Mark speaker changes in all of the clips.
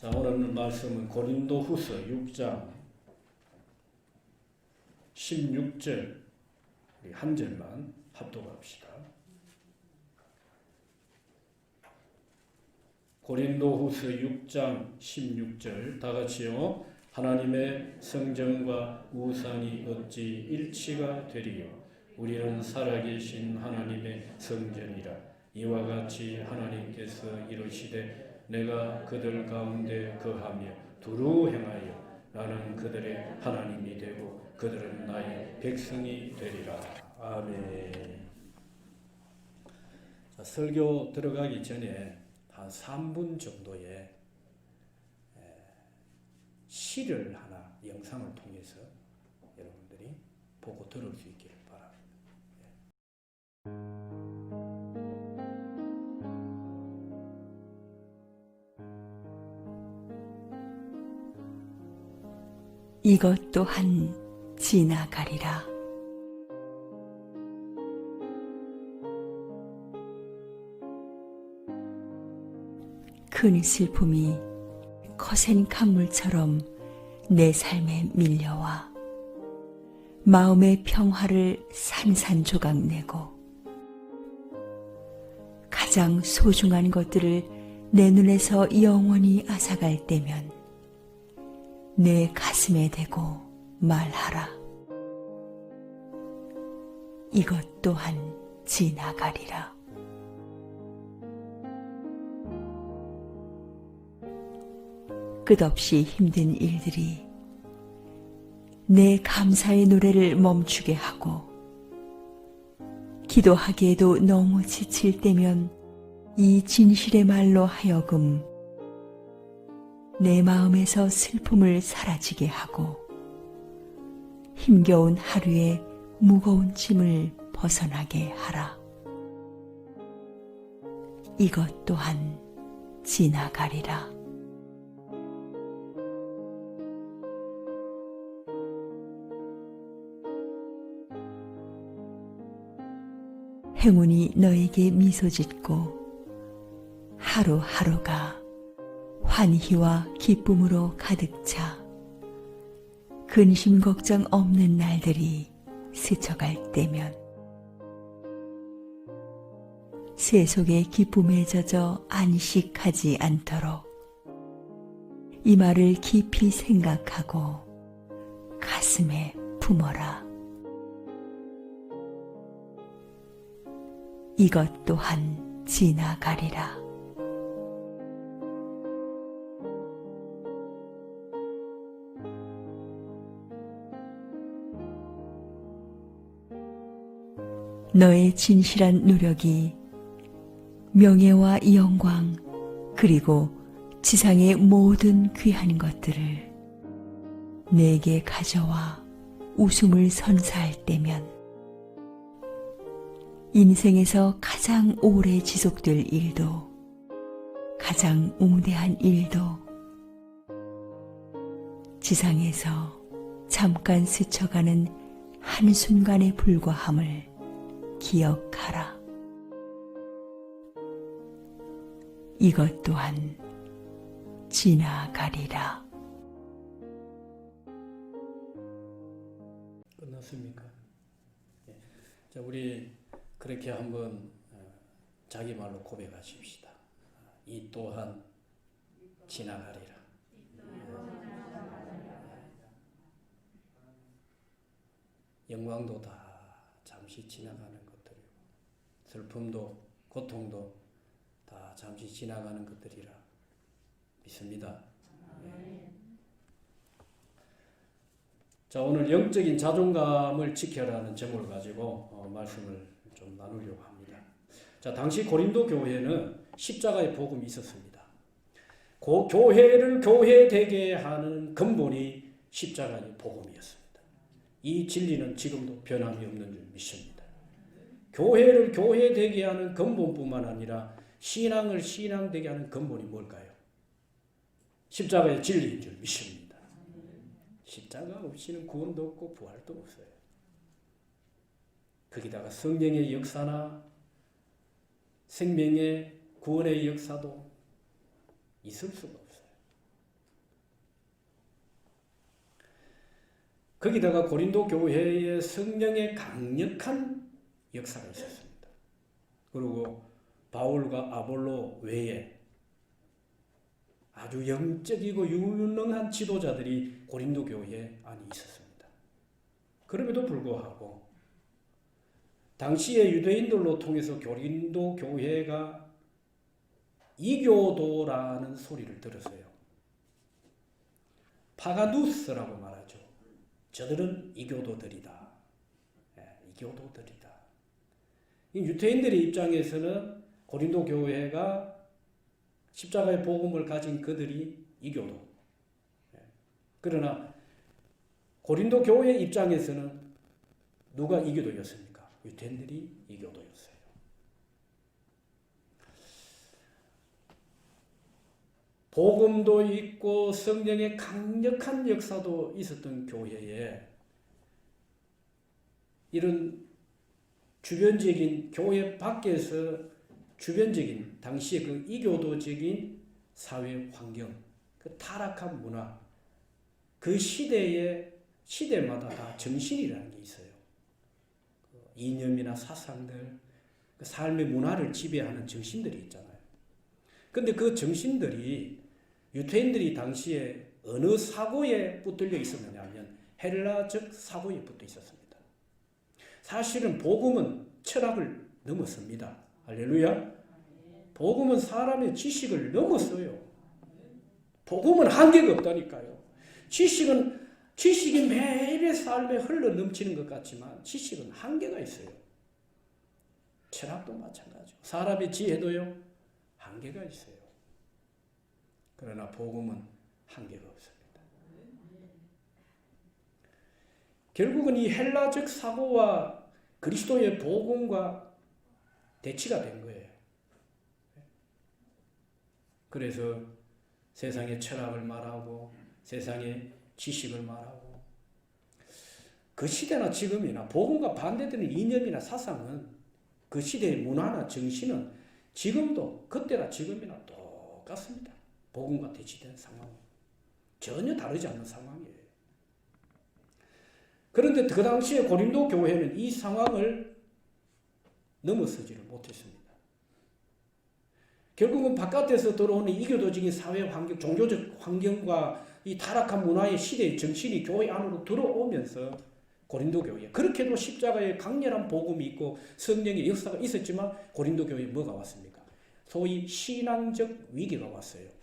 Speaker 1: 자, 오늘 말씀은 고린도후서 6장 16절 우리 한 절만 합독합시다. 고린도후서 6장 16절 다 같이요. 하나님의 성전과 우상이 어찌 일치가 되리요? 우리는 살아계신 하나님의 성전이라. 이와 같이 하나님께서 이르시되 내가 그들 가운데 거하며 두루 행하여 나는 그들의 하나님이 되고 그들은 나의 백성이 되리라. 아멘. 자, 설교 들어가기 전에 한 3분 정도의 시를 하나 영상을 통해서 여러분들이 보고 들을 수 있기를 바랍니다.
Speaker 2: 이것 또한 지나가리라. 큰 슬픔이 거센 강물처럼 내 삶에 밀려와 마음의 평화를 산산조각 내고 가장 소중한 것들을 내 눈에서 영원히 앗아갈 때면 내 가슴에 대고 말하라. 이것 또한 지나가리라. 끝없이 힘든 일들이 내 감사의 노래를 멈추게 하고 기도하기에도 너무 지칠 때면 이 진실의 말로 하여금 내 마음에서 슬픔을 사라지게 하고 힘겨운 하루에 무거운 짐을 벗어나게 하라. 이것 또한 지나가리라. 행운이 너에게 미소 짓고 하루하루가 환희와 기쁨으로 가득 차 근심 걱정 없는 날들이 스쳐갈 때면 세속의 기쁨에 젖어 안식하지 않도록 이 말을 깊이 생각하고 가슴에 품어라. 이것 또한 지나가리라. 너의 진실한 노력이 명예와 영광 그리고 지상의 모든 귀한 것들을 내게 가져와 웃음을 선사할 때면 인생에서 가장 오래 지속될 일도 가장 웅대한 일도 지상에서 잠깐 스쳐가는 한순간에 불과함을 기억하라. 이것 또한 지나가리라.
Speaker 1: 끝났습니까? 자, 우리 그렇게 한번 자기 말로 고백하십시다. 이 또한 지나가리라. 영광도 다 잠시 지나가는 것들이고 슬픔도 고통도 다 잠시 지나가는 것들이라 믿습니다. 자, 오늘 영적인 자존감을 지켜라는 제목을 가지고 말씀을 좀 나누려고 합니다. 자, 당시 고린도 교회는 십자가의 복음이 있었습니다. 그 교회를 교회되게 하는 근본이 십자가의 복음이었습니다. 이 진리는 지금도 변함이 없는 줄 믿습니다. 교회를 교회되게 하는 근본뿐만 아니라 신앙을 신앙되게 하는 근본이 뭘까요? 십자가의 진리인 줄 믿습니다. 십자가 없이는 구원도 없고 부활도 없어요. 거기다가 성령의 역사나 생명의 구원의 역사도 있을 수가 없어요. 거기다가 고린도 교회에 성령의 강력한 역사가 있었습니다. 그리고 바울과 아볼로 외에 아주 영적이고 유능한 지도자들이 고린도 교회에 안에 있었습니다. 그럼에도 불구하고 당시의 유대인들로 통해서 고린도 교회가 이교도라는 소리를 들었어요. 파가누스라고 말하죠. 저들은 이교도들이다. 이교도들이다. 이 유대인들의 입장에서는 고린도 교회가 십자가의 복음을 가진 그들이 이교도. 그러나 고린도 교회 입장에서는 누가 이교도였습니까? 유대인들이 이교도였어요. 복음도 있고 성령의 강력한 역사도 있었던 교회에 이런 주변적인 교회 밖에서 주변적인 당시의 그 이교도적인 사회 환경, 그 타락한 문화, 그 시대마다 다 정신이라는 게 있어요. 이념이나 사상들, 그 삶의 문화를 지배하는 정신들이 있잖아요. 근데 그 정신들이 유대인들이 당시에 어느 사고에 붙들려 있었느냐 하면 헬라적 사고에 붙어 있었습니다. 사실은 복음은 철학을 넘었습니다. 할렐루야. 복음은 사람의 지식을 넘었어요. 복음은 한계가 없다니까요. 지식이 매일의 삶에 흘러 넘치는 것 같지만 지식은 한계가 있어요. 철학도 마찬가지고 사람의 지혜도요 한계가 있어요. 그러나 복음은 한계가 없습니다. 결국은 이 헬라적 사고와 그리스도의 복음과 대치가 된 거예요. 그래서 세상의 철학을 말하고 세상의 지식을 말하고 그 시대나 지금이나 복음과 반대되는 이념이나 사상은 그 시대의 문화나 정신은 지금도 그때나 지금이나 똑같습니다. 복음과 대치된 상황 전혀 다르지 않는 상황이에요. 그런데 그 당시에 고린도 교회는 이 상황을 넘어서지를 못했습니다. 결국은 바깥에서 들어오는 이교도적인 사회 환경, 종교적 환경과 이 타락한 문화의 시대의 정신이 교회 안으로 들어오면서 고린도 교회, 그렇게도 십자가의 강렬한 복음이 있고 성령의 역사가 있었지만 고린도 교회에 뭐가 왔습니까? 소위 신앙적 위기가 왔어요.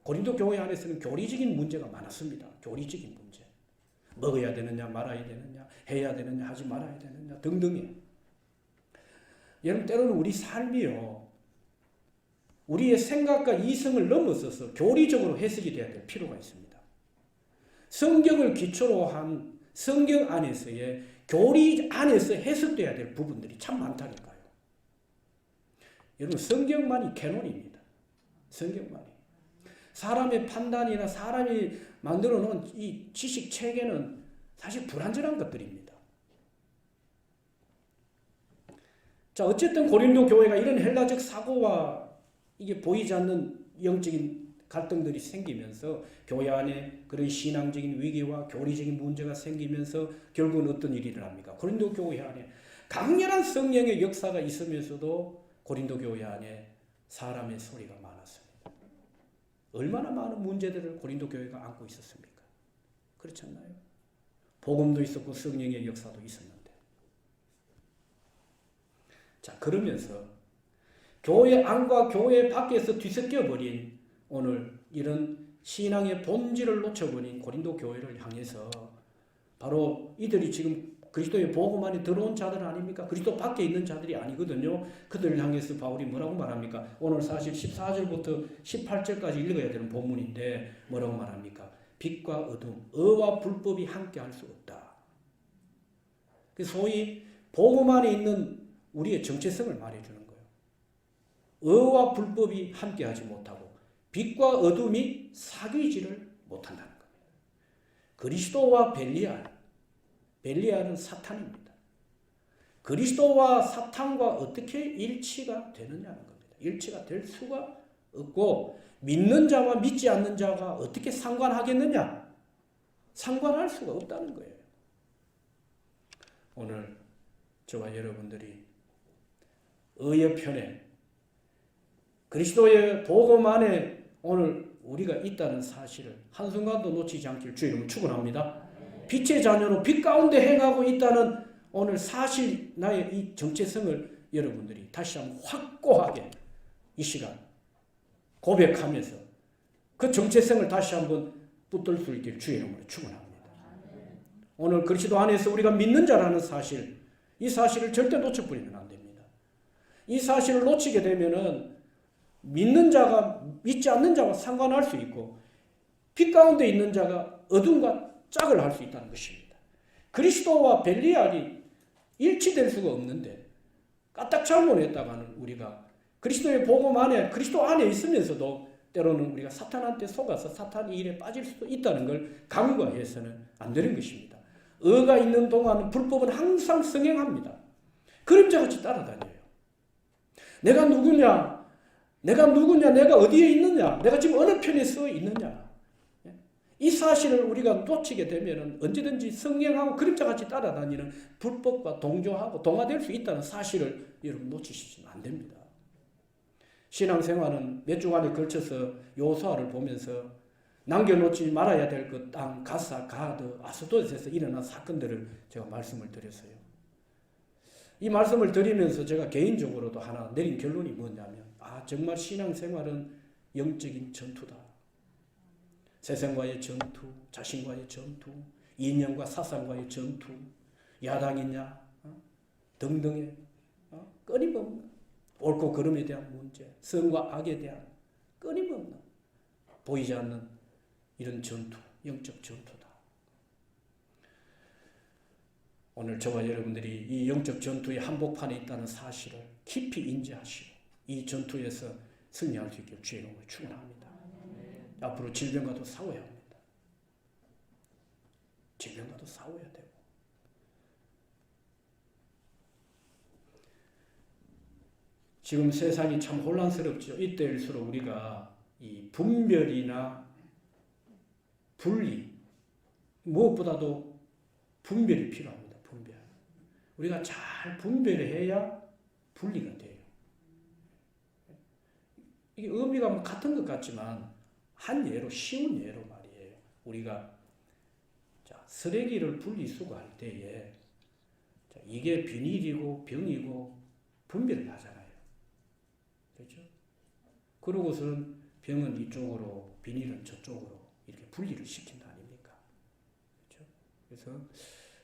Speaker 1: 고린도 교회 안에서는 교리적인 문제가 많았습니다. 교리적인 문제. 먹어야 되느냐 말아야 되느냐 해야 되느냐 하지 말아야 되느냐 등등이에요. 여러분 때로는 우리 삶이요. 우리의 생각과 이성을 넘어서서 교리적으로 해석이 돼야 될 필요가 있습니다. 성경을 기초로 한 성경 안에서의 교리 안에서 해석돼야 될 부분들이 참 많다니까요. 여러분 성경만이 캐논입니다. 성경만이. 사람의 판단이나 사람이 만들어 놓은 이 지식 체계는 사실 불완전한 것들입니다. 자, 어쨌든 고린도 교회가 이런 헬라적 사고와 이게 보이지 않는 영적인 갈등들이 생기면서 교회 안에 그런 신앙적인 위기와 교리적인 문제가 생기면서 결국은 어떤 일이 일어납니까? 고린도 교회 안에 강렬한 성령의 역사가 있으면서도 고린도 교회 안에 사람의 소리가 많았습니다. 얼마나 많은 문제들을 고린도 교회가 안고 있었습니까? 그렇지 않나요? 복음도 있었고 성령의 역사도 있었는데. 자, 그러면서 교회 안과 교회 밖에서 뒤섞여 버린 오늘 이런 신앙의 본질을 놓쳐버린 고린도 교회를 향해서 바로 이들이 지금 그리스도의 복음 안에 들어온 자들 아닙니까? 그리스도 밖에 있는 자들이 아니거든요. 그들을 향해서 바울이 뭐라고 말합니까? 오늘 사실 14절부터 18절까지 읽어야 되는 본문인데 뭐라고 말합니까? 빛과 어둠, 의와 불법이 함께할 수 없다. 소위 복음 안에 있는 우리의 정체성을 말해주는 거예요. 의와 불법이 함께하지 못하고 빛과 어둠이 사귀지를 못한다는 겁니다. 그리스도와 벨리알은 사탄입니다. 그리스도와 사탄과 어떻게 일치가 되느냐는 겁니다. 일치가 될 수가 없고 믿는 자와 믿지 않는 자가 어떻게 상관하겠느냐? 상관할 수가 없다는 거예요. 오늘 저와 여러분들이 의의 편에 그리스도의 복음 안에 오늘 우리가 있다는 사실을 한순간도 놓치지 않길 주의 이름으로 축원합니다. 빛의 자녀로 빛 가운데 행하고 있다는 오늘 사실 나의 이 정체성을 여러분들이 다시 한번 확고하게 이 시간 고백하면서 그 정체성을 다시 한번 붙들 수 있길 주의 이름으로 축원합니다. 오늘 그리스도 안에서 우리가 믿는 자라는 사실, 이 사실을 절대 놓쳐버리면 안 됩니다. 이 사실을 놓치게 되면은 믿는 자가 믿지 않는 자와 상관할 수 있고 빛 가운데 있는 자가 어둠과 짝을 할 수 있다는 것입니다. 그리스도와 벨리알이 일치될 수가 없는데 까딱 잘못했다가는 우리가 그리스도의 복음 안에 그리스도 안에 있으면서도 때로는 우리가 사탄한테 속아서 사탄 일에 빠질 수도 있다는 걸 간과해서는 안 되는 것입니다. 의가 있는 동안 불법은 항상 성행합니다. 그림자같이 따라다녀요. 내가 누구냐? 내가 어디에 있느냐? 내가 지금 어느 편에 서 있느냐? 이 사실을 우리가 놓치게 되면 언제든지 성행하고 그림자같이 따라다니는 불법과 동조하고 동화될 수 있다는 사실을 여러분 놓치시면 안 됩니다. 신앙생활은 몇 주간에 걸쳐서 요소아를 보면서 남겨놓지 말아야 될 그 땅, 가사, 가드, 아스도스에서 일어난 사건들을 제가 말씀을 드렸어요. 이 말씀을 드리면서 제가 개인적으로도 하나 내린 결론이 뭐냐면 정말 신앙생활은 영적인 전투다. 세상과의 전투, 자신과의 전투, 이념과 사상과의 전투, 야당이냐 등등의 끊임없는 옳고 그름에 대한 문제, 선과 악에 대한 끊임없는 보이지 않는 이런 전투, 영적 전투다. 오늘 저와 여러분들이 이 영적 전투의 한복판에 있다는 사실을 깊이 인지하시고 이 전투에서 승리할 수 있게 주의 이름으로 축원합니다. 앞으로 질병과도 싸워야 합니다. 질병과도 싸워야 되고 지금 세상이 참 혼란스럽죠. 이때일수록 우리가 이 분별이나 분리 무엇보다도 분별이 필요합니다. 분별. 우리가 잘 분별해야 분리가 돼요. 이게 의미가 뭐 같은 것 같지만 한 예로 쉬운 예로 말이에요. 우리가 쓰레기를 분리수거할 때에 이게 비닐이고 병이고 분별을 하잖아요. 그렇죠? 그러고서는 병은 이쪽으로 비닐은 저쪽으로 이렇게 분리를 시킨다 아닙니까? 그렇죠? 그래서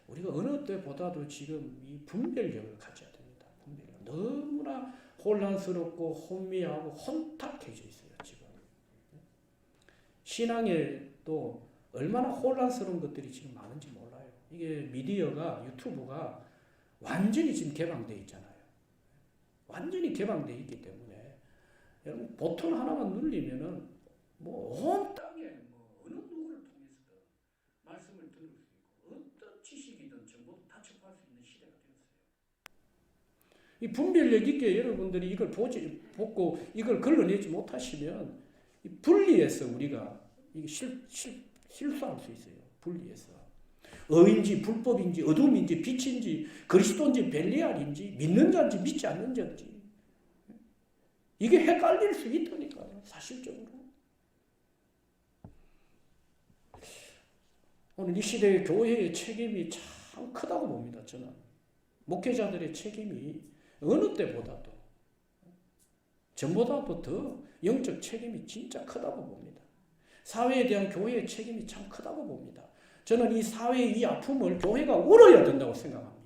Speaker 1: 우리가 어느 때보다도 지금 이 분별력을 가져야 됩니다. 분별력. 너무나 혼란스럽고 혼미하고 혼탁해져 있어요. 지금 신앙에 또 얼마나 혼란스러운 것들이 지금 많은지 몰라요. 이게 미디어가 유튜브가 완전히 지금 개방되어 있잖아요. 완전히 개방되어 있기 때문에 여러분 버튼 하나만 누르면은 뭐 온 땅에 어느 누구를 통해서든 말씀을 들을 수 있고 어떤 지식이든 정보도 다 접할 수 있는 시대가 되었어요. 이 분별력 있게 여러분들이 이걸 보고 이걸 걸러내지 못하시면 이 분리해서 우리가 이게 실수할 수 있어요. 분리해서 의인지 불법인지 어둠인지 빛인지 그리스도인지 벨리알인지 믿는 자인지 믿지 않는 자인지 이게 헷갈릴 수 있다니까요. 사실적으로. 오늘 이 시대의 교회의 책임이 참 크다고 봅니다. 저는 목회자들의 책임이 어느 때보다도 전보다도 더 영적 책임이 진짜 크다고 봅니다. 사회에 대한 교회의 책임이 참 크다고 봅니다. 저는 이 사회의 이 아픔을 교회가 울어야 된다고 생각합니다.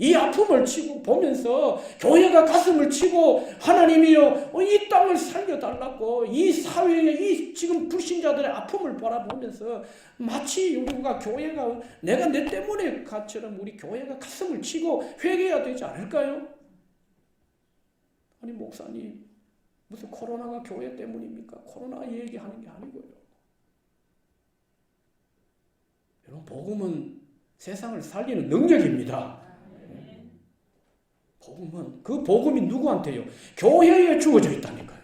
Speaker 1: 이 아픔을 치고 보면서 교회가 가슴을 치고 하나님이여 이 땅을 살려달라고 이 사회의 이 지금 불신자들의 아픔을 바라보면서 마치 우리가 교회가 내가 내 때문에 가처럼 우리 교회가 가슴을 치고 회개해야 되지 않을까요? 아니 목사님 무슨 코로나가 교회 때문입니까? 코로나 얘기하는 게 아니고요. 여러분 복음은 세상을 살리는 능력입니다. 복음은 그 복음이 누구한테요? 교회에 주어져 있다니까요.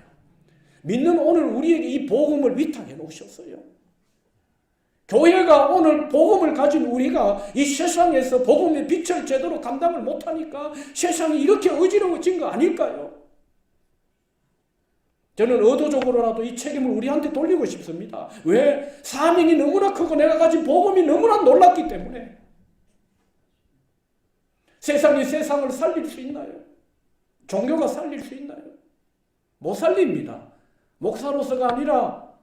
Speaker 1: 믿는 오늘 우리에게 이 복음을 위탁해 놓으셨어요. 교회가 오늘 복음을 가진 우리가 이 세상에서 복음의 빛을 제대로 감당을 못하니까 세상이 이렇게 어지러워진 거 아닐까요? 저는 의도적으로라도 이 책임을 우리한테 돌리고 싶습니다. 왜? 사명이 너무나 크고 내가 가진 복음이 너무나 놀랍기 때문에. 세상이 세상을 살릴 수 있나요? 종교가 살릴 수 있나요? 못 살립니다. 목사로서가 아니라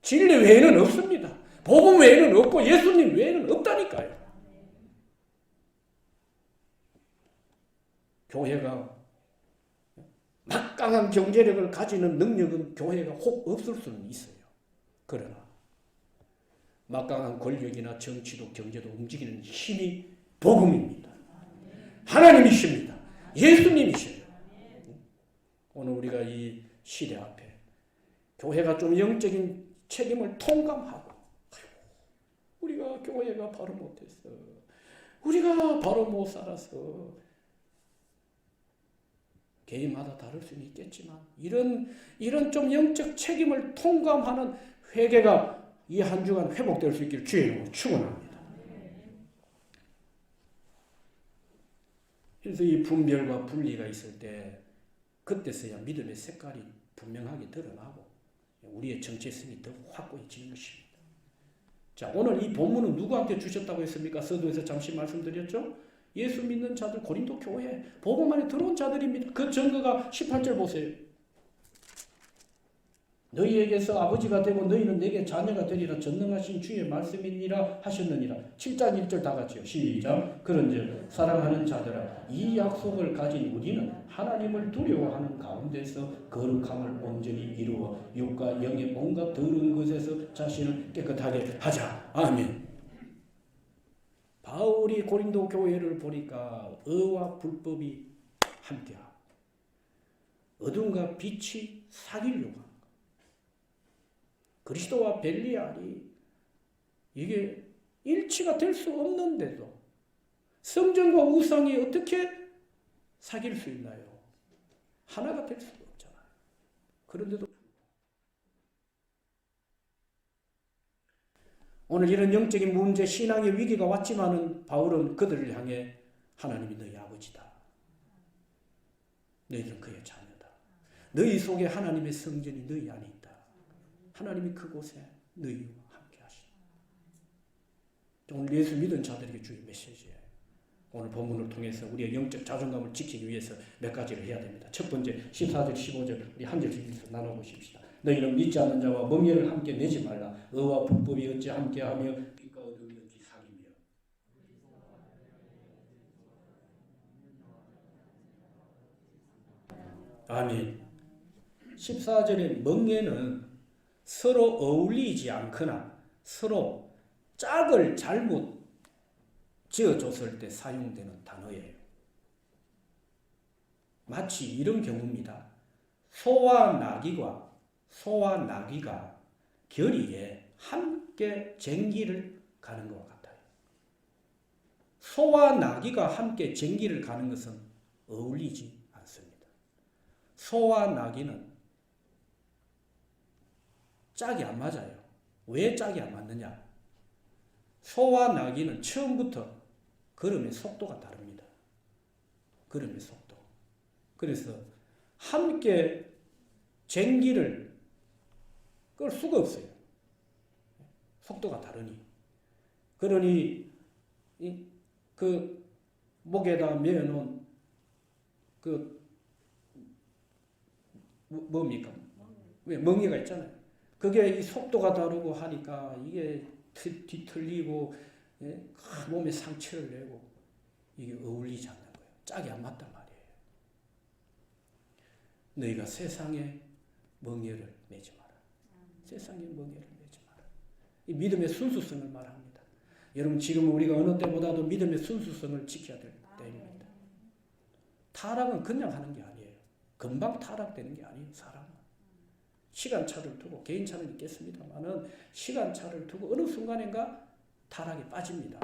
Speaker 1: 진리 외에는 없습니다. 복음 외에는 없고 예수님 외에는 없다니까요. 교회가 막강한 경제력을 가지는 능력은 교회가 혹 없을 수는 있어요. 그러나 막강한 권력이나 정치도 경제도 움직이는 힘이 복음입니다. 하나님이십니다. 예수님이셔요. 오늘 우리가 이 시대 앞에 교회가 좀 영적인 책임을 통감하고 우리가 교회가 바로 못했어. 우리가 바로 못 살아서 개인마다 다를 수는 있겠지만 이런 좀 영적 책임을 통감하는 회개가 이 한 주간 회복될 수 있기를 주의 이름으로 축원합니다. 그래서 이 분별과 분리가 있을 때 그때서야 믿음의 색깔이 분명하게 드러나고 우리의 정체성이 더 확고해지는 것입니다. 자, 오늘 이 본문은 누구한테 주셨다고 했습니까? 서두에서 잠시 말씀드렸죠? 예수 믿는 자들, 고린도 교회, 복음 안에 들어온 자들입니다. 그 증거가 18절 보세요. 너희에게서 아버지가 되고 너희는 내게 자녀가 되리라 전능하신 주의 말씀이니라 하셨느니라. 7장 1절 다 같이요. 시작. 그런즉 사랑하는 자들아 이 약속을 가진 우리는 하나님을 두려워하는 가운데서 거룩함을 온전히 이루어 육과 영의 온갖 더러운 것에서 자신을 깨끗하게 하자. 아멘. 바울이 고린도 교회를 보니까 의와 불법이 함께하고 어둠과 빛이 사귀려고 하는 것. 그리스도와 벨리알이 이게 일치가 될 수 없는데도 성전과 우상이 어떻게 사귈 수 있나요? 하나가 될 수가 없잖아요. 그런데도 오늘 이런 영적인 문제, 신앙의 위기가 왔지만은 바울은 그들을 향해 하나님이 너희 아버지다. 너희들은 그의 자녀다. 너희 속에 하나님의 성전이 너희 안에 있다. 하나님이 그곳에 너희와 함께 하시다. 오늘 예수 믿은 자들에게 주의 메시지예요. 오늘 본문을 통해서 우리의 영적 자존감을 지키기 위해서 몇 가지를 해야 됩니다. 첫 번째 14절 15절 우리 한 절씩 나눠보십시다. 너희는 믿지 않는 자와 멍에를 함께 내지 말라. 의와 불법이 어찌 함께하며 빛과 어둠이 어찌 사귀며. 아멘. 14절의 멍에는 서로 어울리지 않거나 서로 짝을 잘못 지어줬을 때 사용되는 단어예요. 마치 이런 경우입니다. 소와 나귀가 결의에 함께 쟁기를 가는 것과 같아요. 소와 나귀가 함께 쟁기를 가는 것은 어울리지 않습니다. 소와 나귀는 짝이 안 맞아요. 왜 짝이 안 맞느냐? 소와 나귀는 처음부터 걸음의 속도가 다릅니다. 걸음의 속도. 그래서 함께 쟁기를 끌 수가 없어요. 속도가 다르니. 그러니 그 목에다 메어놓은 뭡니까? 왜 멍에가 있잖아요. 그게 이 속도가 다르고 하니까 이게 뒤틀리고 몸에 상처를 내고 이게 어울리지 않는 거예요. 짝이 안 맞단 말이에요. 너희가 세상에 멍에를 매지 마라. 세상에 멍에를 매지 마라. 이 믿음의 순수성을 말합니다. 여러분 지금 우리가 어느 때보다도 믿음의 순수성을 지켜야 될 때입니다. 타락은 그냥 하는 게 아니에요. 금방 타락되는 게 아니에요. 사람은. 시간차를 두고 개인차는 있겠습니다만은 시간차를 두고 어느 순간인가 타락에 빠집니다.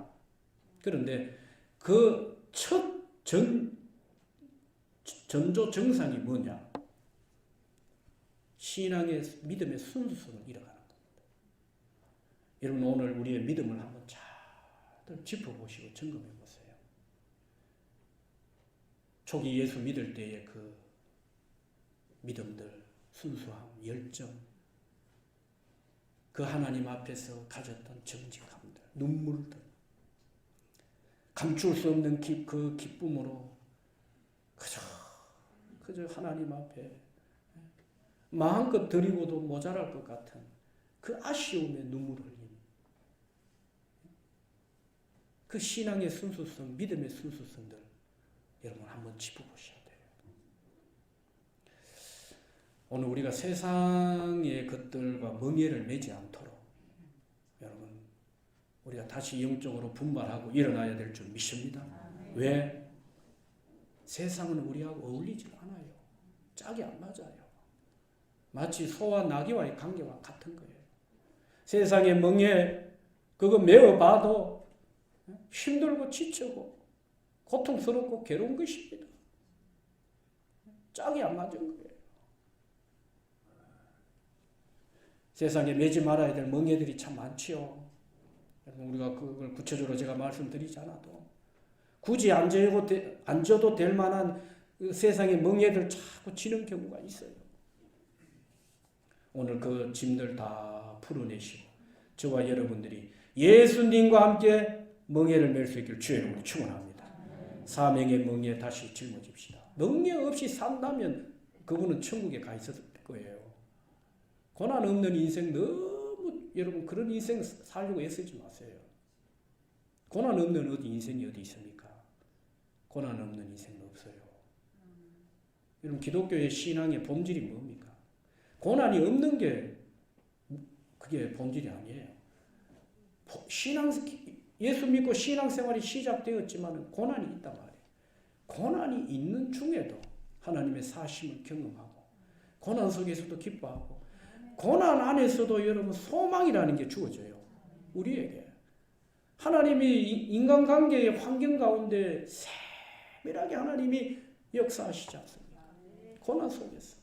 Speaker 1: 그런데 그 첫 전조 정상이 뭐냐? 신앙의 믿음의 순수성을 잃어가는 겁니다. 여러분 오늘 우리의 믿음을 한번 잘 짚어보시고 점검해 보세요. 초기 예수 믿을 때의 그 믿음들, 순수함, 열정, 그 하나님 앞에서 가졌던 정직함들, 눈물들, 감출 수 없는 그 기쁨으로 그저 하나님 앞에 마음껏 드리고도 모자랄 것 같은 그 아쉬움의 눈물을 흘린 그 신앙의 순수성, 믿음의 순수성들 여러분 한번 짚어보셔야 돼요. 오늘 우리가 세상의 것들과 멍에를 매지 않도록 여러분 우리가 다시 영적으로 분발하고 일어나야 될 줄 믿습니다. 왜? 세상은 우리하고 어울리지 않아요. 짝이 안 맞아요. 마치 소와 나귀와의 관계와 같은 거예요. 세상의 멍에 그거 메어봐도 힘들고 지치고 고통스럽고 괴로운 것입니다. 짝이 안 맞은 거예요. 세상에 매지 말아야 될 멍에들이 참 많지요. 우리가 그걸 구체적으로 제가 말씀드리지 않아도 굳이 안 져도 될 만한 그 세상의 멍에들 자꾸 지는 경우가 있어요. 오늘 그 짐들 다 풀어내시고 저와 여러분들이 예수님과 함께 멍에를 맬 수 있기를 주의 이름으로 축원합니다. 사명의 멍에 다시 짊어집시다. 멍에 없이 산다면 그분은 천국에 가 있었을 거예요. 고난 없는 인생 너무 여러분 그런 인생 살려고 애쓰지 마세요. 고난 없는 인생이 어디 있습니까? 고난 없는 인생은 없어요. 여러분 기독교의 신앙의 본질이 뭡니까? 고난이 없는 게 그게 본질이 아니에요. 예수 믿고 신앙생활이 시작되었지만 고난이 있단 말이에요. 고난이 있는 중에도 하나님의 사심을 경험하고 고난 속에서도 기뻐하고 고난 안에서도 여러분 소망이라는 게 주어져요. 우리에게. 하나님이 인간관계의 환경 가운데 세밀하게 하나님이 역사하시지 않습니까? 고난 속에서.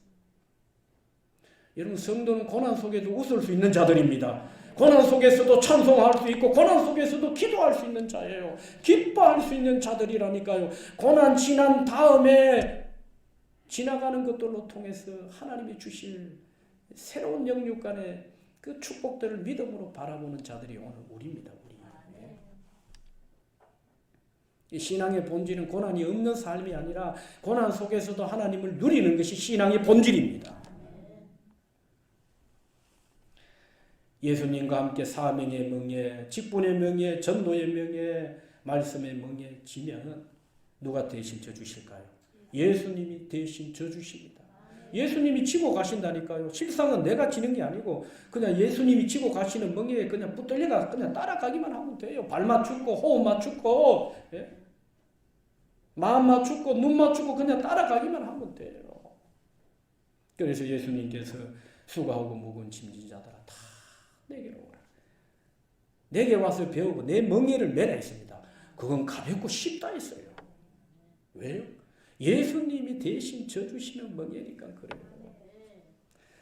Speaker 1: 여러분 성도는 고난 속에도 웃을 수 있는 자들입니다. 고난 속에서도 찬송할 수 있고 고난 속에서도 기도할 수 있는 자예요. 기뻐할 수 있는 자들이라니까요. 고난 지난 다음에 지나가는 것들로 통해서 하나님이 주실 새로운 영육 간의 그 축복들을 믿음으로 바라보는 자들이 오늘 우리입니다. 우리. 이 신앙의 본질은 고난이 없는 삶이 아니라 고난 속에서도 하나님을 누리는 것이 신앙의 본질입니다. 예수님과 함께 사명의 멍에, 직분의 멍에, 전도의 멍에, 말씀의 멍에 지면 누가 대신 져주실까요? 예수님이 대신 져주십니다. 예수님이 지고 가신다니까요. 실상은 내가 지는 게 아니고 그냥 예수님이 지고 가시는 멍에에 그냥 붙들려가 그냥 따라가기만 하면 돼요. 발 맞추고 호흡 맞추고 예? 마음 맞추고 눈 맞추고 그냥 따라가기만 하면 돼요. 그래서 예수님께서 수고하고 무거운 짐진 자들아 다 내게로 오라. 내게 와서 배우고 내 멍에를 매라 했습니다. 그건 가볍고 쉽다 했어요. 왜요? 예수님이 대신 져주시는 멍에니까 그래요.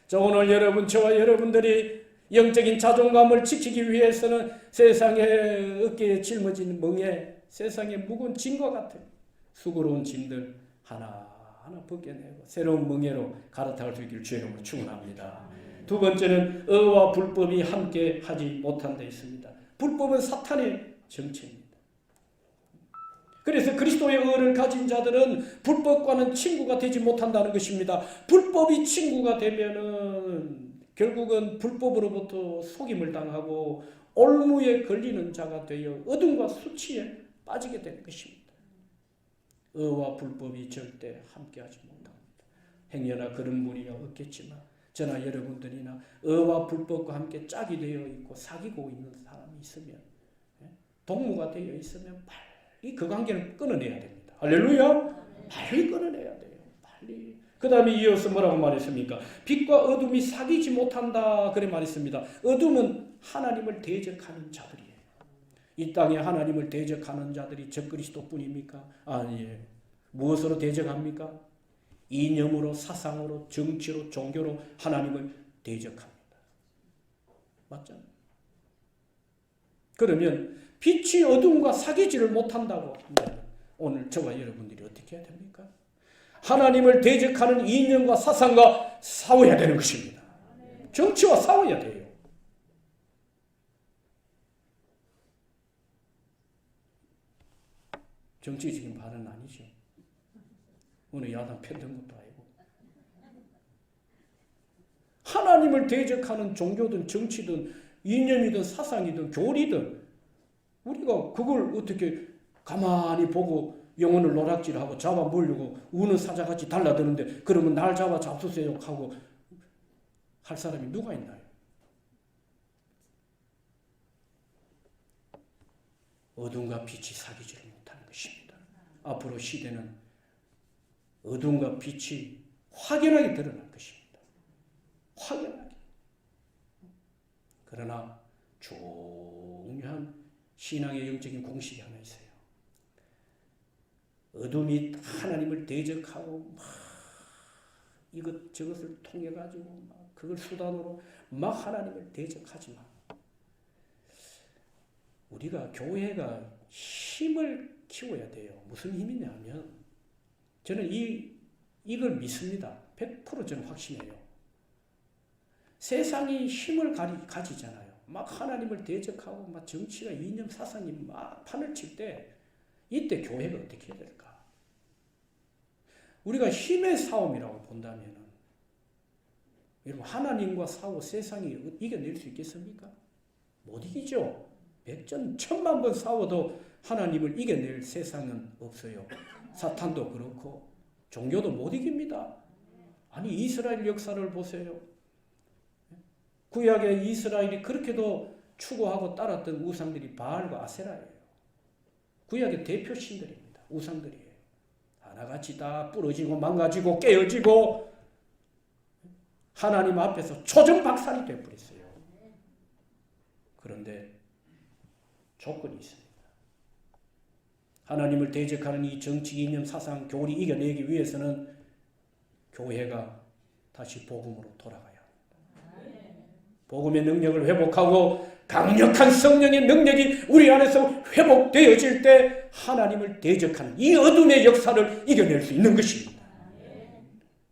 Speaker 1: 자, 오늘 여러분, 저와 여러분들이 영적인 자존감을 지키기 위해서는 세상의 어깨에 짊어진 멍에, 세상의 무거운 짐과 같은 수고로운 짐들 하나하나 벗겨내고 새로운 멍에로 갈아탈 수 있기를 주의 이름으로 축원합니다. 두 번째는 의와 불법이 함께 하지 못한 데 있습니다. 불법은 사탄의 정체입니다. 그래서 그리스도의 의를 가진 자들은 불법과는 친구가 되지 못한다는 것입니다. 불법이 친구가 되면은 결국은 불법으로부터 속임을 당하고 올무에 걸리는 자가 되어 어둠과 수치에 빠지게 되는 것입니다. 의와 불법이 절대 함께하지 못합니다. 행여나 그런 분이 없겠지만 저나 여러분들이나 의와 불법과 함께 짝이 되어 있고 사귀고 있는 사람이 있으면 동무가 되어 있으면 빨리 그 관계를 끊어내야 됩니다. 할렐루야! 빨리 끊어내야 돼요. 빨리. 그 다음에 이어서 뭐라고 말했습니까? 빛과 어둠이 사귀지 못한다 그래 말했습니다. 어둠은 하나님을 대적하는 자들이에요. 이 땅에 하나님을 대적하는 자들이 적그리스도뿐입니까? 아니에요. 무엇으로 대적합니까? 이념으로, 사상으로, 정치로, 종교로 하나님을 대적합니다. 맞잖아요. 그러면 빛이 어둠과 사귀지를 못한다고 한다면 오늘 저와 여러분들이 어떻게 해야 됩니까? 하나님을 대적하는 이념과 사상과 싸워야 되는 것입니다. 정치와 싸워야 돼요. 정치적인 발언은 아니죠. 어느 야당 편든 것도 아니고. 하나님을 대적하는 종교든 정치든 이념이든 사상이든 교리든 우리가 그걸 어떻게 가만히 보고 영혼을 노락질하고 잡아먹으려고 우는 사자같이 달라드는데 그러면 날 잡아 잡수세요하고 할 사람이 누가 있나요? 어둠과 빛이 사귀지를 못하는 것입니다. 앞으로 시대는 어둠과 빛이 확연하게 드러날 것입니다. 확연하게. 그러나 중요한 신앙의 영적인 공식이 하나 있어요. 어둠이 하나님을 대적하고 막 이것저것을 통해 가지고 막 그걸 수단으로 막 하나님을 대적하지만 우리가 교회가 힘을 키워야 돼요. 무슨 힘이냐 하면 저는 이걸 믿습니다. 100% 저는 확신해요. 세상이 힘을 가지잖아요. 막 하나님을 대적하고 막 정치가 이념 사상이 막 판을 칠 때 이때 교회가 어떻게 해야 될까? 우리가 힘의 싸움이라고 본다면 여러분 하나님과 싸워 세상이 이겨낼 수 있겠습니까? 못 이기죠. 100전 1000만 번 싸워도 하나님을 이겨낼 세상은 없어요. 사탄도 그렇고 종교도 못 이깁니다. 아니 이스라엘 역사를 보세요. 구약의 이스라엘이 그렇게도 추구하고 따랐던 우상들이 바알과 아세라예요. 구약의 대표 신들입니다. 우상들이에요. 하나같이 다 부러지고 망가지고 깨어지고 하나님 앞에서 초정박살이 되어버렸어요. 그런데 조건이 있습니다. 하나님을 대적하는 이 정치, 이념, 사상, 교리 이겨내기 위해서는 교회가 다시 복음으로 돌아가야 합니다. 복음의 능력을 회복하고 강력한 성령의 능력이 우리 안에서 회복되어질 때 하나님을 대적하는 이 어둠의 역사를 이겨낼 수 있는 것입니다.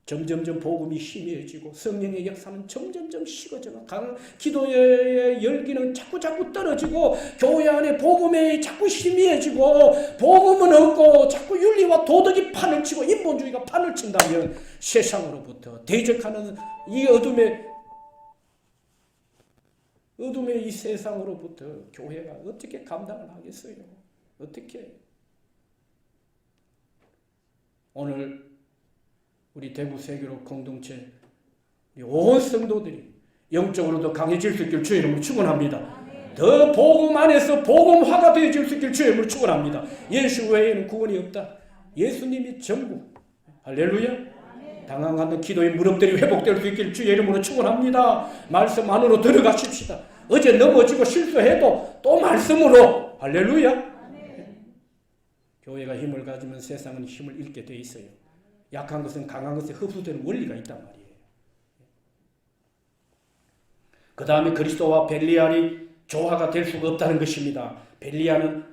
Speaker 1: 점점점 복음이 희미해지고 성령의 역사는 점점점 식어져가 기도의 열기는 자꾸 떨어지고 교회 안에 복음이 자꾸 희미해지고 복음은 없고 자꾸 윤리와 도덕이 판을 치고 인본주의가 판을 친다면 세상으로부터 대적하는 이 어둠의 이 세상으로부터 교회가 어떻게 감당을 하겠어요? 어떻게? 오늘 우리 대구 세교로 공동체 온 성도들이 영적으로도 강해질 수 있길 주의 이름으로 축원합니다. 더 복음 안에서 복음화가 되어질 수 있길 주의 이름으로 축원합니다. 예수 외에는 구원이 없다. 예수님이 전부. 할렐루야. 당황하는 기도의 무릎들이 회복될 수 있길 주의 이름으로 축원합니다. 말씀 안으로 들어가십시다. 어제 넘어지고 실수해도 또 말씀으로. 할렐루야. 교회가 힘을 가지면 세상은 힘을 잃게 돼 있어요. 약한 것은 강한 것에 흡수되는 원리가 있단 말이에요. 그 다음에 그리스도와 벨리알이 조화가 될 수가 없다는 것입니다. 벨리알은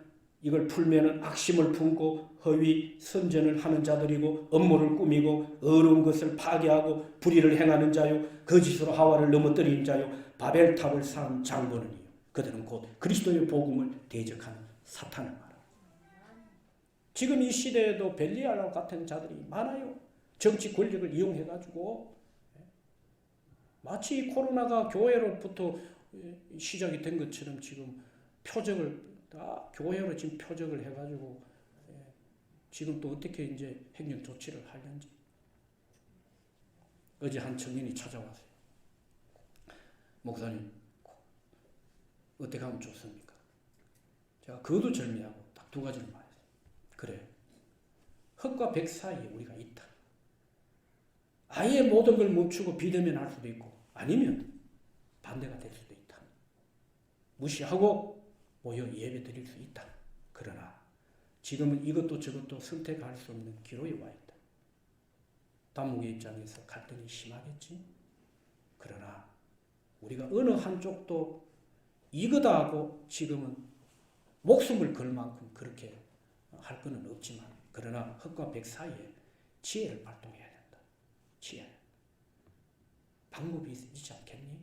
Speaker 1: 이걸 풀면은 악심을 품고 허위 선전을 하는 자들이고 업무를 꾸미고 어려운 것을 파괴하고 불의를 행하는 자요 거짓으로 하와를 넘어뜨리는 자요 바벨탑을 쌓은 장본은이요 그들은 곧 그리스도의 복음을 대적하는 사탄을 말합니다. 지금 이 시대에도 벨리알과 같은 자들이 많아요. 정치 권력을 이용해가지고 마치 이 코로나가 교회로부터 시작이 된 것처럼 지금 표적을 다 교회로 지금 표적을 해가지고 지금 또 어떻게 이제 행정 조치를 하려는지. 어제 한 청년이 찾아왔어요. 목사님, 어떻게 하면 좋습니까? 제가 거두절미하고 딱 두 가지를 말했어요. 그래, 흑과 백 사이에 우리가 있다. 아예 모든 걸 멈추고 비대면할 수도 있고 아니면 반대가 될 수도 있다. 무시하고 모여 예배 드릴 수 있다. 그러나 지금은 이것도 저것도 선택할 수 없는 기로에 와 있다. 단목의 입장에서 갈등이 심하겠지. 그러나 우리가 어느 한쪽도 이거다 하고 지금은 목숨을 걸 만큼 그렇게 할 거는 없지만, 그러나 흑과 백 사이에 지혜를 발동해야 된다. 지혜. 방법이 있지 않겠니?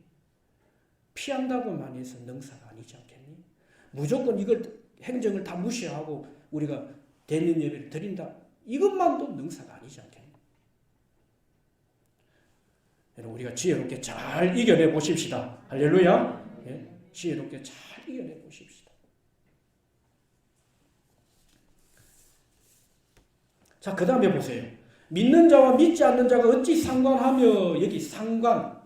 Speaker 1: 피한다고만 해서 능사가 아니지 않겠니? 무조건 이걸 행정을 다 무시하고 우리가 대면 예배를 드린다. 이것만도 능사가 아니지 않겠니? 여러분, 우리가 지혜롭게 잘 이겨내 보십시다. 할렐루야. 예? 지혜롭게 잘 이겨내 보십시다. 자, 그 다음에 보세요. 믿는 자와 믿지 않는 자가 어찌 상관하며, 여기 상관,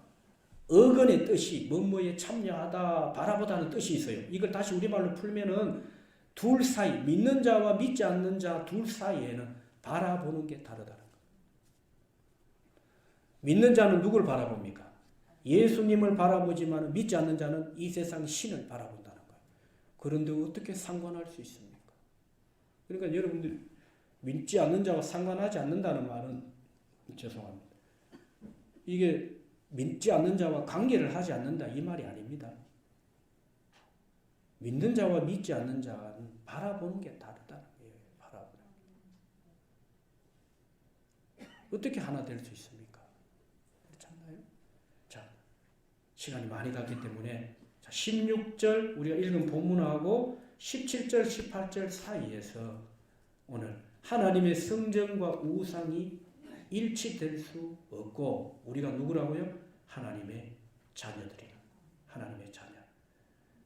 Speaker 1: 어근의 뜻이 뭐뭐에 참여하다, 바라보다는 뜻이 있어요. 이걸 다시 우리말로 풀면은 둘 사이, 믿는 자와 믿지 않는 자 둘 사이에는 바라보는 게 다르다는 거예요. 믿는 자는 누굴 바라봅니까? 예수님을 바라보지만 믿지 않는 자는 이 세상 신을 바라본다는 거예요. 그런데 어떻게 상관할 수 있습니까? 그러니까 여러분들 믿지 않는 자와 상관하지 않는다는 말은, 죄송합니다, 이게 믿지 않는 자와 관계를 하지 않는다 이 말이 아닙니다. 믿는 자와 믿지 않는 자는 바라보는 게 다르다는 거예요. 바라보는 게. 어떻게 하나 될 수 있습니까? 그렇지 않나요? 자, 시간이 많이 갔기 때문에 16절 우리가 읽은 본문하고 17절, 18절 사이에서 오늘 하나님의 성전과 우상이 일치될 수 없고, 우리가 누구라고요? 하나님의 자녀들이라. 하나님의 자녀.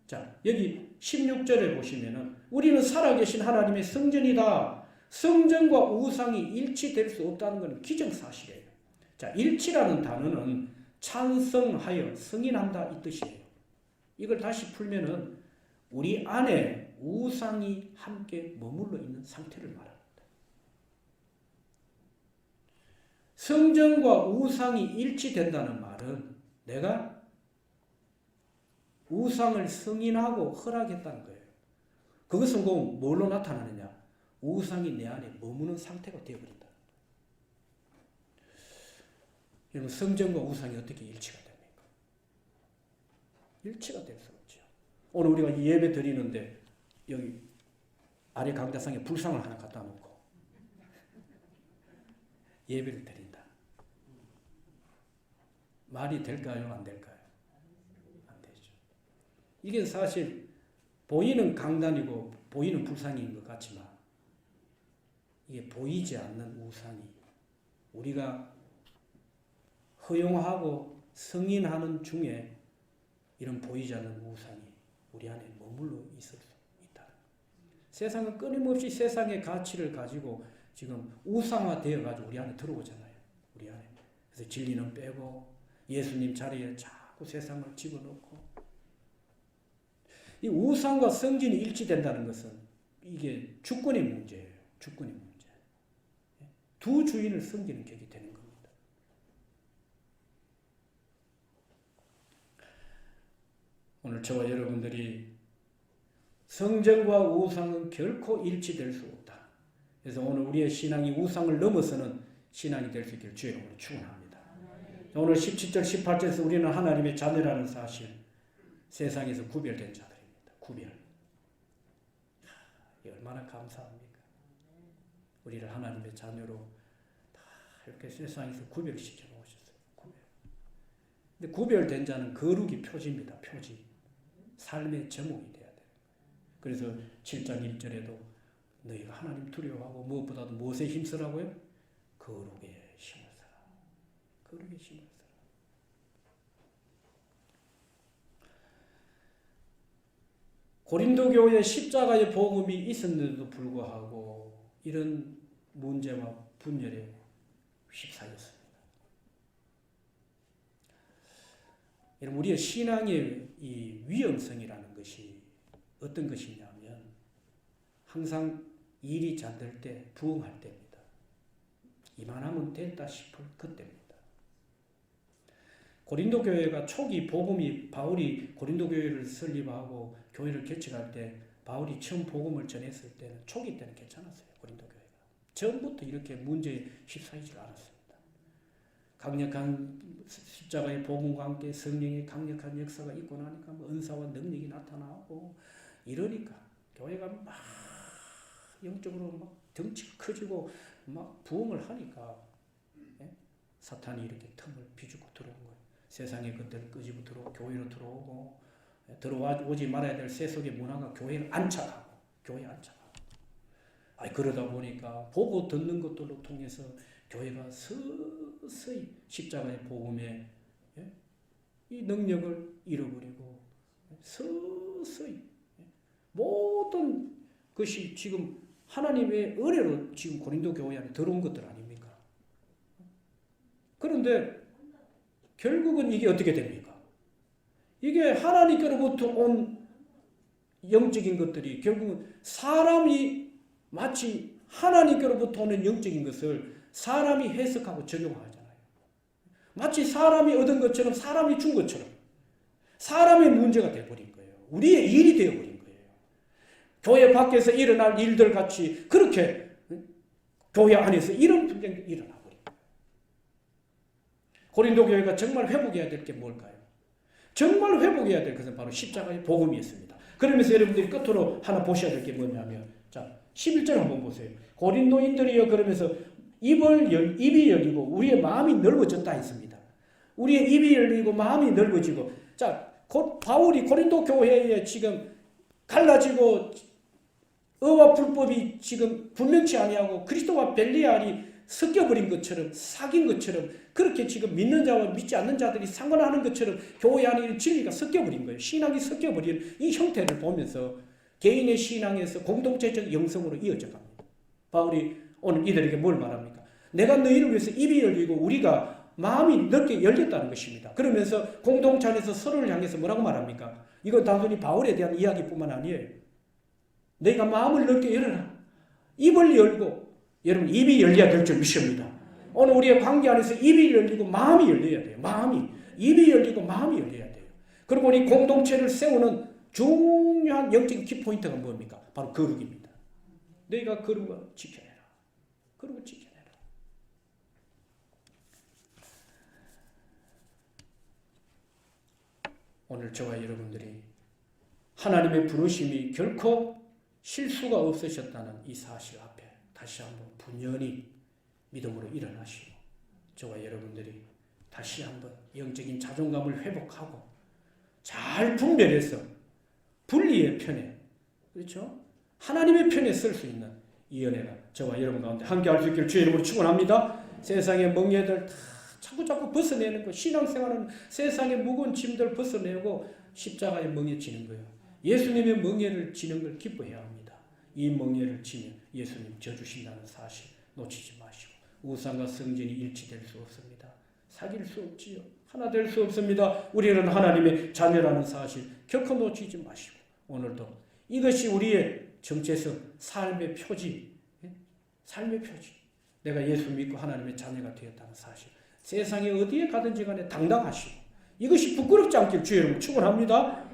Speaker 1: 자, 여기 16절에 보시면은 우리는 살아계신 하나님의 성전이다. 성전과 우상이 일치될 수 없다는 것은 기정사실이에요. 자, 일치라는 단어는 찬성하여 승인한다 이 뜻이에요. 이걸 다시 풀면은 우리 안에 우상이 함께 머물러 있는 상태를 말합니다. 성전과 우상이 일치된다는 말은 내가 우상을 승인하고 허락했다는 거예요. 그것은 꼭 뭘로 나타나느냐? 우상이 내 안에 머무는 상태가 되어버린다. 여러분, 성전과 우상이 어떻게 일치가 됩니까? 일치가 될 수 없죠. 오늘 우리가 이 예배 드리는데 여기 아래 강다상에 불상을 하나 갖다 놓고 예배를 드린다. 말이 될까요? 안 될까요? 안 되죠. 이게 사실 보이는 강단이고 보이는 불상인 것 같지만 이게 보이지 않는 우상이 우리가 허용하고 승인하는 중에 이런 보이지 않는 우상이 우리 안에 머물러 있을 수 있다. 세상은 끊임없이 세상의 가치를 가지고 지금 우상화되어 가지고 우리 안에 들어오잖아요. 우리 안에. 그래서 진리는 빼고 예수님 자리에 자꾸 세상을 집어넣고, 이 우상과 성전이 일치된다는 것은 이게 주권의 문제예요. 주권의 문제. 두 주인을 섬기는 격이 되는 겁니다. 오늘 저와 여러분들이 성전과 우상은 결코 일치될 수 없다. 그래서 오늘 우리의 신앙이 우상을 넘어서는 신앙이 될 수 있기를 주의 이름으로 축원합니다. 오늘 17절, 18절에서 우리는 하나님의 자녀라는 사실, 세상에서 구별된 자들입니다. 구별. 얼마나 감사합니까? 우리를 하나님의 자녀로 다 이렇게 세상에서 구별시켜 놓으셨어요. 구별. 근데 구별된 자는 거룩이 표지입니다. 표지. 삶의 제목이 돼야 돼요. 그래서 7장 1절에도 너희가 하나님 두려워하고 무엇보다도 무엇에 힘쓰라고요? 거룩에 힘을 쓰라. 거룩에 힘을 쓰라. 고린도 교회에 십자가의 복음이 있었는데도 불구하고 이런 문제와 분열에 휩싸였습니다. 여러분, 우리의 신앙의 이 위험성이라는 것이 어떤 것이냐면 항상 일이 잘 될 때, 부흥할 때입니다. 이만하면 됐다 싶을 그때입니다. 고린도 교회가 초기 복음이, 바울이 고린도 교회를 설립하고 교회를 개척할 때 바울이 처음 복음을 전했을 때는 초기 때는 괜찮았어요. 고린도 교회가 처음부터 이렇게 문제에 휩싸이지 않았습니다. 강력한 십자가의 복음과 함께 성령의 강력한 역사가 있고 나니까 뭐 은사와 능력이 나타나고 이러니까 교회가 막 영적으로 막 덩치가 커지고 막 부흥을 하니까 사탄이 이렇게 틈을 비주고 들어온 거예요. 세상의 것들을 끄집어 들어오고 교회로 들어오고 들어오지 말아야 될 세속의 문화가 교회를 안착하고 교회에 안착하고 그러다 보니까 보고 듣는 것들로 통해서 교회가 서서히 십자가의 복음의 이 능력을 잃어버리고 서서히 모든 것이 지금 하나님의 은혜로 지금 고린도 교회 안에 들어온 것들 아닙니까? 그런데 결국은 이게 어떻게 됩니까? 이게 하나님께로부터 온 영적인 것들이 결국은 사람이 마치 하나님께로부터 오는 영적인 것을 사람이 해석하고 적용하잖아요. 마치 사람이 얻은 것처럼 사람이 준 것처럼 사람의 문제가 되어버린 거예요. 우리의 일이 되어버린 거예요. 교회 밖에서 일어날 일들 같이 그렇게 교회 안에서 이런 분쟁이 일어나버린 거예요. 고린도 교회가 정말 회복해야 될 게 뭘까요? 정말 회복해야 될 것은 바로 십자가의 복음이었습니다. 그러면서 여러분들이 끝으로 하나 보셔야 될 게 뭐냐면 자 11절 한번 보세요. 고린도인들이여 그러면서 입이 열리고 우리의 마음이 넓어졌다 했습니다. 우리의 입이 열리고 마음이 넓어지고 자 바울이 고린도 교회에 지금 갈라지고 의와 불법이 지금 분명치 아니하고 그리스도와 벨리알이 섞여버린 것처럼 사귄 것처럼 그렇게 지금 믿는 자와 믿지 않는 자들이 상관하는 것처럼 교회 안에 진리가 섞여버린 거예요. 신앙이 섞여버린 이 형태를 보면서 개인의 신앙에서 공동체적 영성으로 이어져 갑니다. 바울이 오늘 이들에게 뭘 말합니까? 내가 너희를 위해서 입이 열리고 우리가 마음이 넓게 열렸다는 것입니다. 그러면서 공동체 안에서 서로를 향해서 뭐라고 말합니까? 이건 단순히 바울에 대한 이야기뿐만 아니에요. 내가 마음을 넓게 열어라. 입을 열고 여러분 입이 열려야 될 줄 믿습니다. 오늘 우리의 관계 안에서 입이 열리고 마음이 열려야 돼요. 입이 열리고 마음이 열려야 돼요. 그리고 우리 공동체를 세우는 중요한 영적인 키포인트가 뭡니까? 바로 거룩입니다. 너희가 거룩을 지켜내라. 거룩을 지켜내라. 오늘 저와 여러분들이 하나님의 부르심이 결코 실수가 없으셨다는 이 사실 앞에 다시 한번 분연히 믿음으로 일어나시고 저와 여러분들이 다시 한번 영적인 자존감을 회복하고 잘 분별해서 분리의 편에 그렇죠? 하나님의 편에 설 수 있는 이 은혜가 저와 여러분 가운데 함께 할 수 있기를 주의 이름으로 축원합니다. 세상의 멍에들 다 자꾸 벗어내는 거 신앙생활은 세상의 무거운 짐들 벗어내고 십자가의 멍에 지는 거예요. 예수님의 멍에를 지는 걸 기뻐해야 합니다. 이 멍에를 지면 예수님 져주신다는 사실 놓치지 마시고 우상과 성전이 일치될 수 없습니다. 사귈 수 없지요. 하나 될 수 없습니다. 우리는 하나님의 자녀라는 사실 결코 놓치지 마시고 오늘도 이것이 우리의 정체성, 삶의 표지, 삶의 표지. 내가 예수 믿고 하나님의 자녀가 되었다는 사실. 세상에 어디에 가든지 간에 당당하시고 이것이 부끄럽지 않길 주의 이름으로 축원합니다.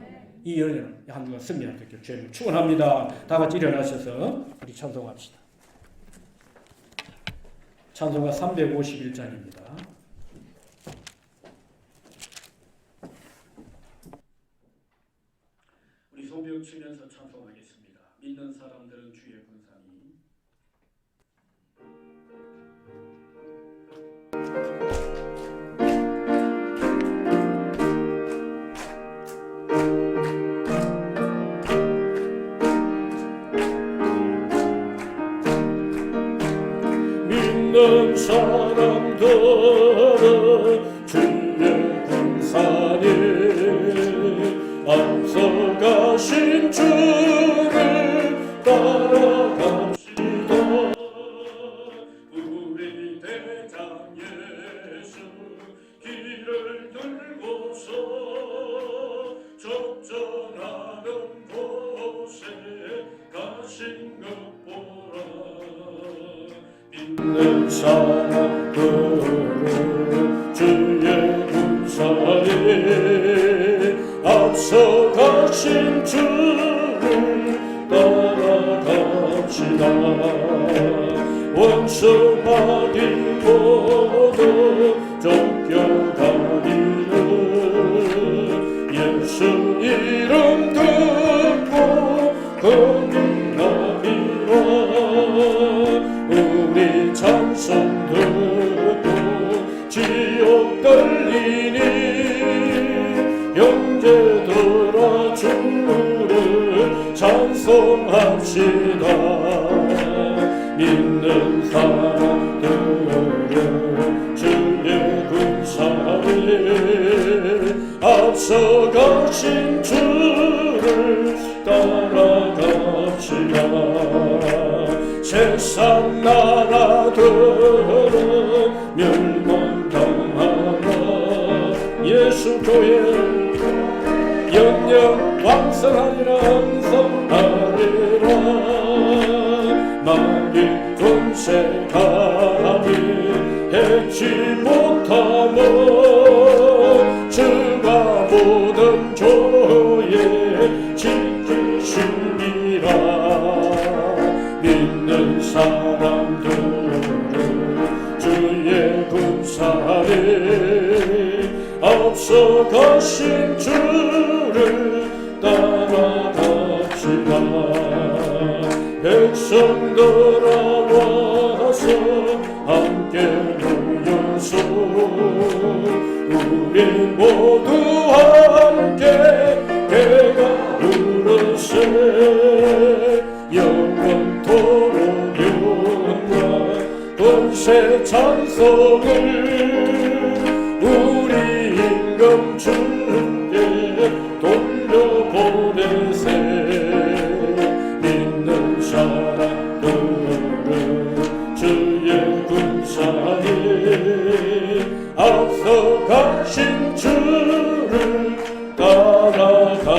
Speaker 1: 이 연애는 한 주간 승리할 수 있길 주의 이름으로 축원합니다. 다 같이 일어나셔서 우리 찬송합시다. 찬송가 351장입니다. 우리 소명 치면서 찬송하겠습니다. 믿는 사람들은 주의 군상이 믿는 사람들은 주의 군상이 앞서가신 주를 따라갑시다. 우리 대장 예수 길을 들고서 접전하는 곳에 가신 것 보라. 믿는 사람들은 주의 군사에 앞서가신 주를 따라갑시다. 원수 받은 모두 쫓겨가기를 예수 이름 듣고 건너기로 우리 찬송 듣고 지옥 떨리니 형제들아 주를 찬송합시다. 믿는 사람들은 주의 군사를 앞서가신 주를 따라갑시다. 세상 나라들은 멸망당하라. 예수 교회 영영 왕성하리라 함성하리라. 만일 군세 감히 해치 못하면 주가 모든 교회 지키시리라. 믿는 사람들은 주의 군사를 앞서가신 주를 따라갑시다. 백성들아 와서 함께 모여서 우리 모두 함께 배가 울어세 영원토록 영광 권세 찬송을 우리 임금 주께 돌려보내세. 믿는 사람들은 주의 군사에 앞서가신 주를 따라갑시다.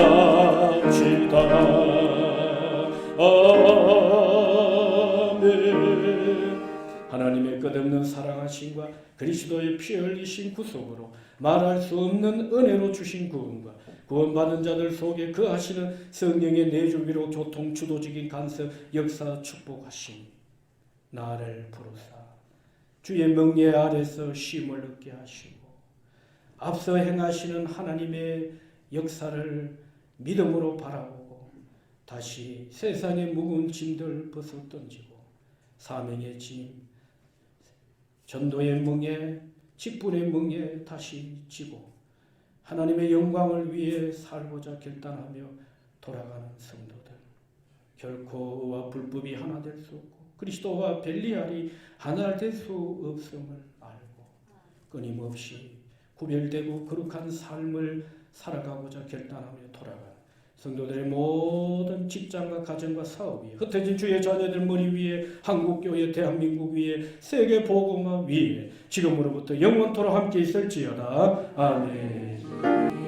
Speaker 1: 아멘. 하나님의 끝없는 사랑하심과 그리스도의 피 흘리신 구속으로 말할 수 없는 은혜로 주신 구원과 구원받은 자들 속에 거하시는 성령의 내주비로 교통 주도적인 간섭 역사 축복하시니 나를 부르사 주의 명예 아래서 쉼을 얻게 하시고 앞서 행하시는 하나님의 역사를 믿음으로 바라보고 다시 세상의 무거운 짐들 벗어 던지고 사명의 짐, 전도의 멍에, 직분의 멍에 다시 지고 하나님의 영광을 위해 살고자 결단하며 돌아가는 성도들, 결코 의와 불법이 하나 될 수 없고 그리스도와 벨리알이 하나 될 수 없음을 알고 끊임없이 구별되고 거룩한 삶을 살아가고자 결단하며 돌아가는 성도들의 모든 직장과 가정과 사업 위에 흩어진 주의 자녀들 머리 위에 한국교회 대한민국 위에 세계 복음화 위에 지금으로부터 영원토록 함께 있을지어다. 아멘.